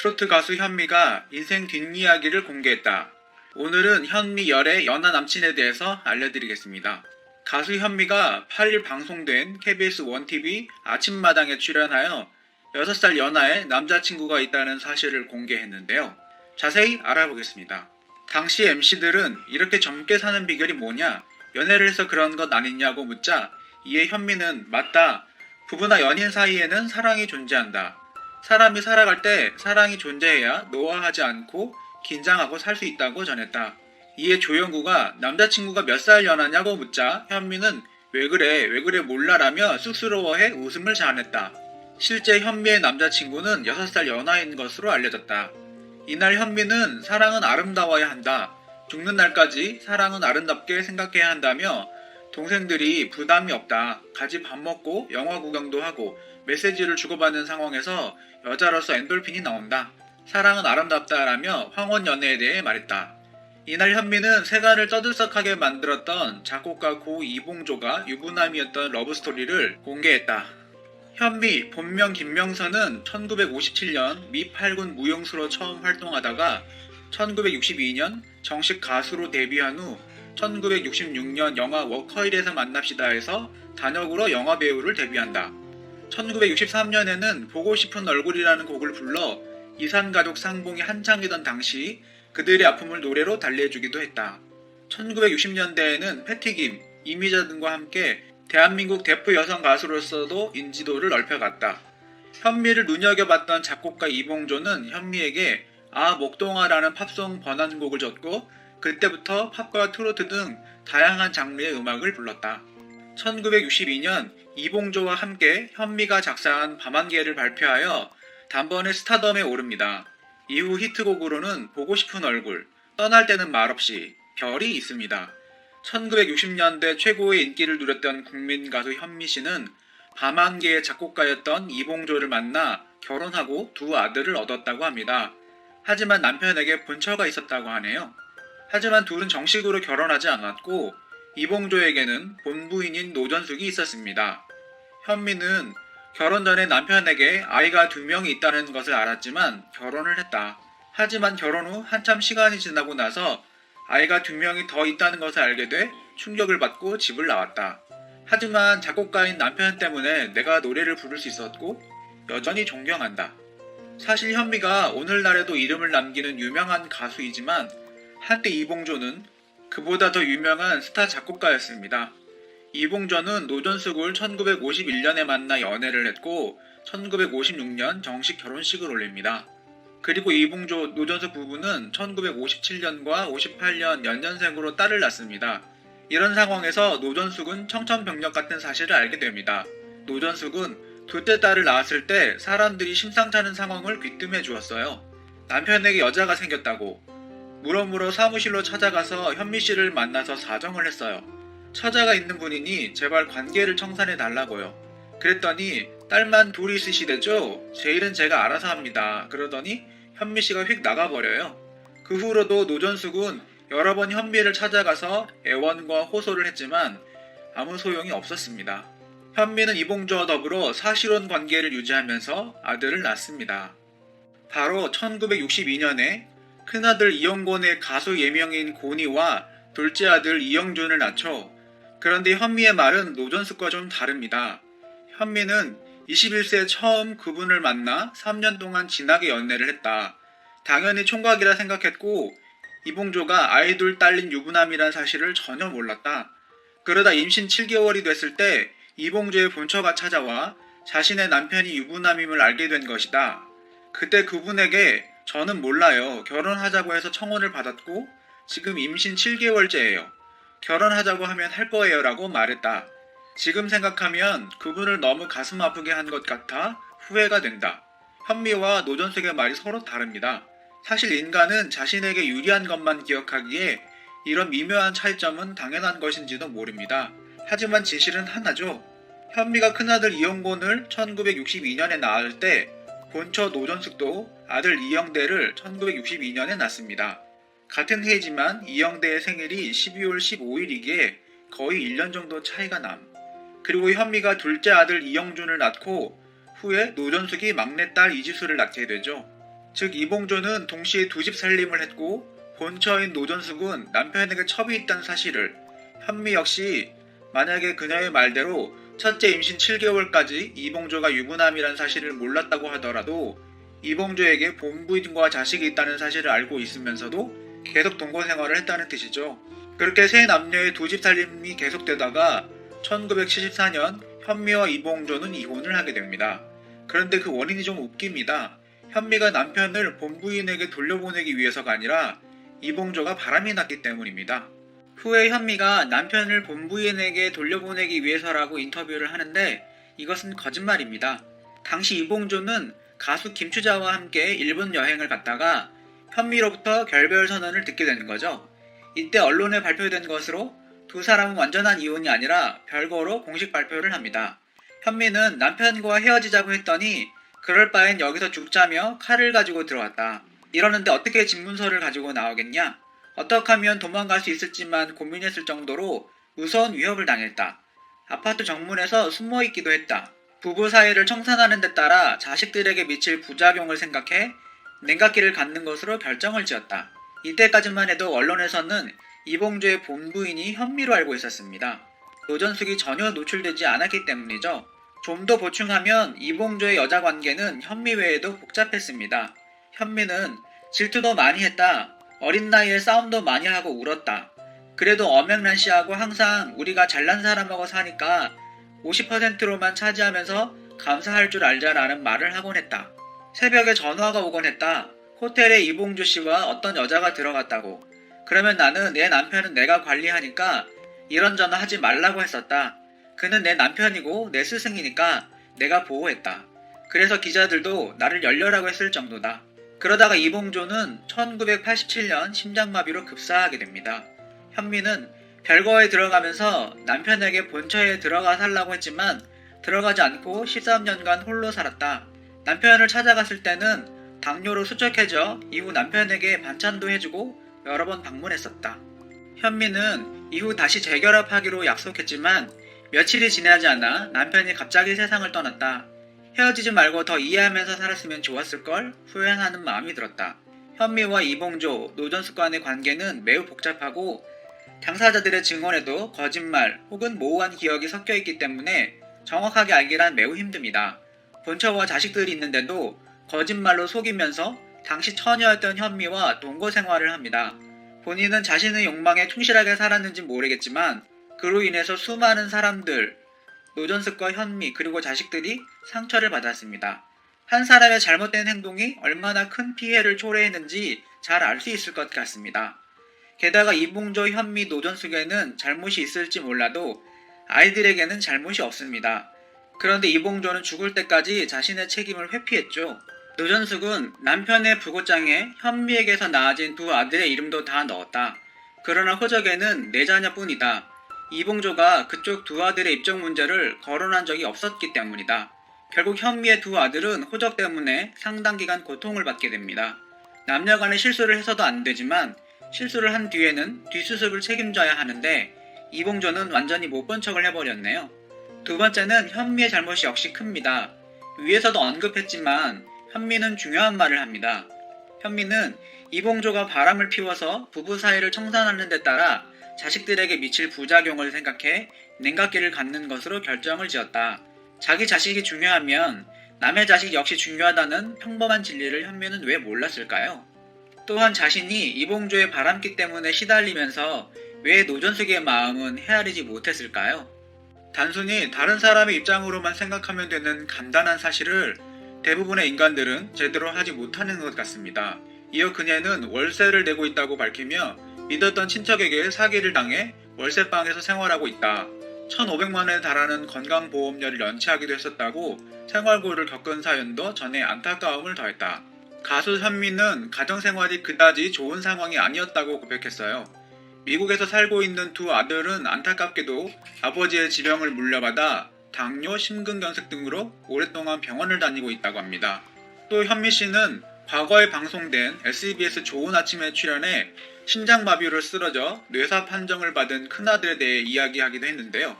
트로트 가수 현미가 인생 뒷이야기를 공개했다. 오늘은 현미 열의 연하 남친에 대해서 알려드리겠습니다. 가수 현미가 8일 방송된 KBS 1TV 아침마당에 출연하여 6살 연하의 남자친구가 있다는 사실을 공개했는데요. 자세히 알아보겠습니다. 당시 MC들은 이렇게 젊게 사는 비결이 뭐냐, 연애를 해서 그런 것 아니냐고 묻자 이에 현미는 맞다. 부부나 연인 사이에는 사랑이 존재한다. 사람이 살아갈 때 사랑이 존재해야 노화하지 않고 긴장하고 살 수 있다고 전했다. 이에 조영구가 남자친구가 몇 살 연하냐고 묻자 현미는 왜 그래 몰라라며 쑥스러워해 웃음을 자아냈다. 실제 현미의 남자친구는 6살 연하인 것으로 알려졌다. 이날 현미는 사랑은 아름다워야 한다. 죽는 날까지 사랑은 아름답게 생각해야 한다며 동생들이 부담이 없다. 같이 밥 먹고 영화 구경도 하고 메시지를 주고받는 상황에서 여자로서 엔돌핀이 나온다. 사랑은 아름답다라며 황혼 연애에 대해 말했다. 이날 현미는 세간을 떠들썩하게 만들었던 작곡가 고 이봉조가 유부남이었던 러브스토리를 공개했다. 현미, 본명 김명선은 1957년 미 8군 무용수로 처음 활동하다가 1962년 정식 가수로 데뷔한 후 1966년 영화 워커힐에서 만납시다에서 단역으로 영화배우를 데뷔한다. 1963년에는 보고 싶은 얼굴이라는 곡을 불러 이산가족 상봉이 한창이던 당시 그들의 아픔을 노래로 달래주기도 했다. 1960년대에는 패티김, 이미자 등과 함께 대한민국 대표 여성 가수로서도 인지도를 넓혀갔다. 현미를 눈여겨봤던 작곡가 이봉조는 현미에게 아 목동아라는 팝송 번안곡을 줬고 그때부터 팝과 트로트 등 다양한 장르의 음악을 불렀다. 1962년 이봉조와 함께 현미가 작사한 밤한개를 발표하여 단번에 스타덤에 오릅니다. 이후 히트곡으로는 보고 싶은 얼굴, 떠날 때는 말없이, 별이 있습니다. 1960년대 최고의 인기를 누렸던 국민 가수 현미 씨는 밤한개의 작곡가였던 이봉조를 만나 결혼하고 두 아들을 얻었다고 합니다. 하지만 남편에게 본처가 있었다고 하네요. 하지만 둘은 정식으로 결혼하지 않았고 이봉조에게는 본부인인 노전숙이 있었습니다. 현미는 결혼 전에 남편에게 아이가 2명이 있다는 것을 알았지만 결혼을 했다. 하지만 결혼 후 한참 시간이 지나고 나서 아이가 2명이 더 있다는 것을 알게 돼 충격을 받고 집을 나왔다. 하지만 작곡가인 남편 때문에 내가 노래를 부를 수 있었고 여전히 존경한다. 사실 현미가 오늘날에도 이름을 남기는 유명한 가수이지만 한때 이봉조는 그보다 더 유명한 스타 작곡가였습니다. 이봉조는 노전숙을 1951년에 만나 연애를 했고 1956년 정식 결혼식을 올립니다. 그리고 이봉조, 노전숙 부부는 1957년과 58년 연년생으로 딸을 낳습니다. 이런 상황에서 노전숙은 청천벽력 같은 사실을 알게 됩니다. 노전숙은 둘째 딸을 낳았을 때 사람들이 심상찮은 상황을 귀뜸해 주었어요. 남편에게 여자가 생겼다고. 물어물어 사무실로 찾아가서 현미 씨를 만나서 사정을 했어요. 처자가 있는 분이니 제발 관계를 청산해 달라고요. 그랬더니 딸만 둘이 있으시대죠? 제 일은 제가 알아서 합니다. 그러더니 현미 씨가 휙 나가버려요. 그 후로도 노전숙은 여러 번 현미를 찾아가서 애원과 호소를 했지만 아무 소용이 없었습니다. 현미는 이봉조와 더불어 사실혼 관계를 유지하면서 아들을 낳습니다. 바로 1962년에 큰아들 이영곤의 가수 예명인 고니와 둘째 아들 이영준을 낳죠. 그런데 현미의 말은 노전숙과 좀 다릅니다. 현미는 21세에 처음 그분을 만나 3년 동안 진하게 연애를 했다. 당연히 총각이라 생각했고 이봉조가 아이 둘 딸린 유부남이란 사실을 전혀 몰랐다. 그러다 임신 7개월이 됐을 때 이봉조의 본처가 찾아와 자신의 남편이 유부남임을 알게 된 것이다. 그때 그분에게 저는 몰라요. 결혼하자고 해서 청혼을 받았고 지금 임신 7개월째예요. 결혼하자고 하면 할 거예요 라고 말했다. 지금 생각하면 그분을 너무 가슴 아프게 한 것 같아 후회가 된다. 현미와 노전숙의 말이 서로 다릅니다. 사실 인간은 자신에게 유리한 것만 기억하기에 이런 미묘한 차이점은 당연한 것인지도 모릅니다. 하지만 진실은 하나죠. 현미가 큰아들 이영곤을 1962년에 낳을 때 본처 노전숙도 아들 이영대를 1962년에 낳습니다. 같은 해이지만 이영대의 생일이 12월 15일이기에 거의 1년 정도 차이가 남. 그리고 현미가 둘째 아들 이영준을 낳고 후에 노전숙이 막내딸 이지수를 낳게 되죠. 즉 이봉조는 동시에 두 집 살림을 했고 본처인 노전숙은 남편에게 첩이 있다는 사실을, 현미 역시 만약에 그녀의 말대로 첫째 임신 7개월까지 이봉조가 유부남이라는 사실을 몰랐다고 하더라도 이봉조에게 본부인과 자식이 있다는 사실을 알고 있으면서도 계속 동거 생활을 했다는 뜻이죠. 그렇게 세 남녀의 두 집 살림이 계속되다가 1974년 현미와 이봉조는 이혼을 하게 됩니다. 그런데 그 원인이 좀 웃깁니다. 현미가 남편을 본부인에게 돌려보내기 위해서가 아니라 이봉조가 바람이 났기 때문입니다. 후에 현미가 남편을 본부인에게 돌려보내기 위해서라고 인터뷰를 하는데 이것은 거짓말입니다. 당시 이봉조는 가수 김추자와 함께 일본 여행을 갔다가 현미로부터 결별 선언을 듣게 되는 거죠. 이때 언론에 발표된 것으로 두 사람은 완전한 이혼이 아니라 별거로 공식 발표를 합니다. 현미는 남편과 헤어지자고 했더니 그럴 바엔 여기서 죽자며 칼을 가지고 들어왔다. 이러는데 어떻게 집문서를 가지고 나오겠냐? 어떻게 하면 도망갈 수 있을지만 고민했을 정도로 무서운 위협을 당했다. 아파트 정문에서 숨어있기도 했다. 부부 사이를 청산하는 데 따라 자식들에게 미칠 부작용을 생각해 냉각기를 갖는 것으로 결정을 지었다. 이때까지만 해도 언론에서는 이봉조의 본부인이 현미로 알고 있었습니다. 노전숙이 전혀 노출되지 않았기 때문이죠. 좀 더 보충하면 이봉조의 여자 관계는 현미 외에도 복잡했습니다. 현미는 질투도 많이 했다. 어린 나이에 싸움도 많이 하고 울었다. 그래도 엄영란 씨하고 항상 우리가 잘난 사람하고 사니까 50%로만 차지하면서 감사할 줄 알자라는 말을 하곤 했다. 새벽에 전화가 오곤 했다. 호텔에 이봉조 씨와 어떤 여자가 들어갔다고. 그러면 나는 내 남편은 내가 관리하니까 이런 전화 하지 말라고 했었다. 그는 내 남편이고 내 스승이니까 내가 보호했다. 그래서 기자들도 나를 열려라고 했을 정도다. 그러다가 이봉조는 1987년 심장마비로 급사하게 됩니다. 현미는 별거에 들어가면서 남편에게 본처에 들어가 살라고 했지만 들어가지 않고 13년간 홀로 살았다. 남편을 찾아갔을 때는 당뇨로 수척해져 이후 남편에게 반찬도 해주고 여러 번 방문했었다. 현미는 이후 다시 재결합하기로 약속했지만 며칠이 지나지 않아 남편이 갑자기 세상을 떠났다. 헤어지지 말고 더 이해하면서 살았으면 좋았을걸 후회하는 마음이 들었다. 현미와 이봉조, 노전숙 간의 관계는 매우 복잡하고 당사자들의 증언에도 거짓말 혹은 모호한 기억이 섞여 있기 때문에 정확하게 알기란 매우 힘듭니다. 본처와 자식들이 있는데도 거짓말로 속이면서 당시 처녀였던 현미와 동거 생활을 합니다. 본인은 자신의 욕망에 충실하게 살았는지 모르겠지만 그로 인해서 수많은 사람들, 노전숙과 현미 그리고 자식들이 상처를 받았습니다. 한 사람의 잘못된 행동이 얼마나 큰 피해를 초래했는지 잘 알 수 있을 것 같습니다. 게다가 이봉조, 현미, 노전숙에는 잘못이 있을지 몰라도 아이들에게는 잘못이 없습니다. 그런데 이봉조는 죽을 때까지 자신의 책임을 회피했죠. 노전숙은 남편의 부고장에 현미에게서 낳아진 두 아들의 이름도 다 넣었다. 그러나 호적에는 4자녀뿐이다. 이봉조가 그쪽 두 아들의 입적 문제를 거론한 적이 없었기 때문이다. 결국 현미의 두 아들은 호적 때문에 상당 기간 고통을 받게 됩니다. 남녀간에 실수를 해서도 안 되지만 실수를 한 뒤에는 뒷수습을 책임져야 하는데 이봉조는 완전히 못 본 척을 해버렸네요. 두 번째는 현미의 잘못이 역시 큽니다. 위에서도 언급했지만 현미는 중요한 말을 합니다. 현미는 이봉조가 바람을 피워서 부부 사이를 청산하는 데 따라 자식들에게 미칠 부작용을 생각해 냉각기를 갖는 것으로 결정을 지었다. 자기 자식이 중요하면 남의 자식 역시 중요하다는 평범한 진리를 현미는 왜 몰랐을까요? 또한 자신이 이봉조의 바람기 때문에 시달리면서 왜 노전숙의 마음은 헤아리지 못했을까요? 단순히 다른 사람의 입장으로만 생각하면 되는 간단한 사실을 대부분의 인간들은 제대로 하지 못하는 것 같습니다. 이어 그녀는 월세를 내고 있다고 밝히며 믿었던 친척에게 사기를 당해 월세방에서 생활하고 있다. 1,500만 원에 달하는 건강보험료를 연체하기도 했었다고 생활고를 겪은 사연도 전에 안타까움을 더했다. 가수 현미는 가정생활이 그다지 좋은 상황이 아니었다고 고백했어요. 미국에서 살고 있는 두 아들은 안타깝게도 아버지의 질병을 물려받아 당뇨, 심근경색 등으로 오랫동안 병원을 다니고 있다고 합니다. 또 현미 씨는 과거에 방송된 SBS 좋은 아침에 출연해 심장마비로 쓰러져 뇌사 판정을 받은 큰아들에 대해 이야기하기도 했는데요.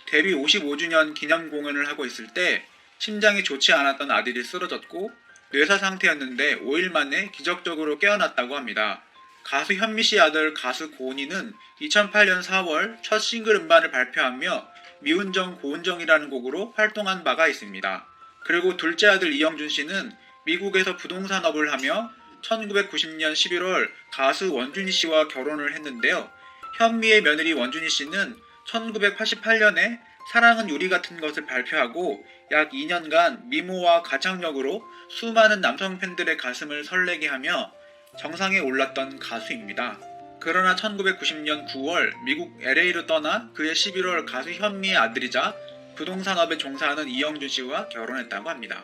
데뷔 55주년 기념 공연을 하고 있을 때 심장이 좋지 않았던 아들이 쓰러졌고 뇌사 상태였는데 5일 만에 기적적으로 깨어났다고 합니다. 가수 현미 씨 아들 가수 고은이는 2008년 4월 첫 싱글 음반을 발표하며 미운정 고운정이라는 곡으로 활동한 바가 있습니다. 그리고 둘째 아들 이영준 씨는 미국에서 부동산업을 하며 1990년 11월 가수 원준이 씨와 결혼을 했는데요. 현미의 며느리 원준이 씨는 1988년에 사랑은 유리 같은 것을 발표하고 약 2년간 미모와 가창력으로 수많은 남성 팬들의 가슴을 설레게 하며 정상에 올랐던 가수입니다. 그러나 1990년 9월 미국 LA로 떠나 그해 11월 가수 현미의 아들이자 부동산업에 종사하는 이영준 씨와 결혼했다고 합니다.